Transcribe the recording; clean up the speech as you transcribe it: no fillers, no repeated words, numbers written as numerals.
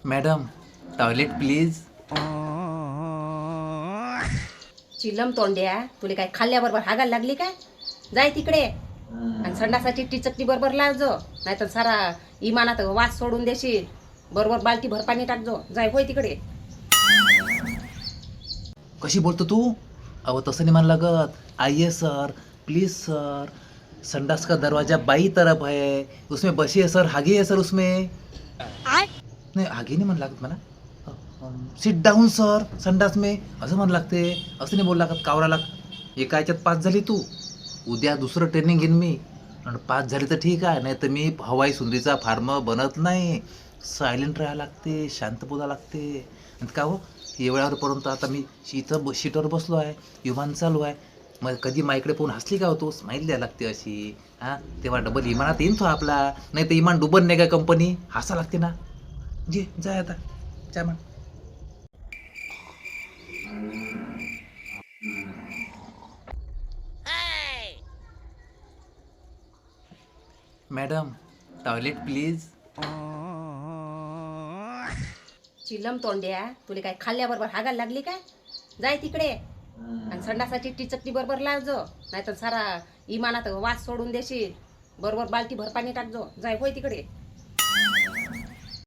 Madam toilet please. चिलम तोंड्या, तुला काय खाल्ल्याबरोबर हागायला लागली काय? जाय तिकडे आणि संडासाची टिचकटी बरोबर लावजो, नाहीतर सारा इमानात वास सोडून देशील. बरोबर बालटी भर पाणी टाकजो. जाय होय तिकडे. कशी बोलतो तू? अहो तसं नाही म्हणायला लागत. आइए सर, प्लीज सर, संडास का दरवाजा बाई तरफ है, उसमें बसिए सर, हागिए सर उसमें. नाही हागी नाही म्हण लागत मला. सिट डाऊन सर संडास में असं म्हण लागते. असं नाही बोल लागत कावराला. एका याच्यात पास झाली तू, उद्या दुसरं ट्रेनिंग घेईन मी. आणि पास झाली तर ठीक आहे, नाही तर मी हवाई सुंदरीचा फार्म बनत नाही. सायलेंट राहायला लागते, शांत बोला लागते. आणि का हो एवढ्यावरपर्यंत आता मी इथं सीटवर बसलो आहे, विमान चालू आहे. मग कधी माईकडे पाहून हसली का होतो? स्माईल द्यायला लागते अशी. हां तेव्हा डबल इमानात येईन तो आपला. नाही तर इमान डुबन नाही का कंपनी, हसा लागते ना. जे जाय आता जा मग. Madam toilet please. चिलम तोंड्या, तुला काय खाल्ल्याबरोबर हागायला लागली काय? जाय तिकडे आणि संडासाची टिचकटी बरोबर लावजो, नाहीतर सारा इमानात वास सोडून देशील. बरोबर बालटी भर पाणी टाकजो. जाय होय तिकडे.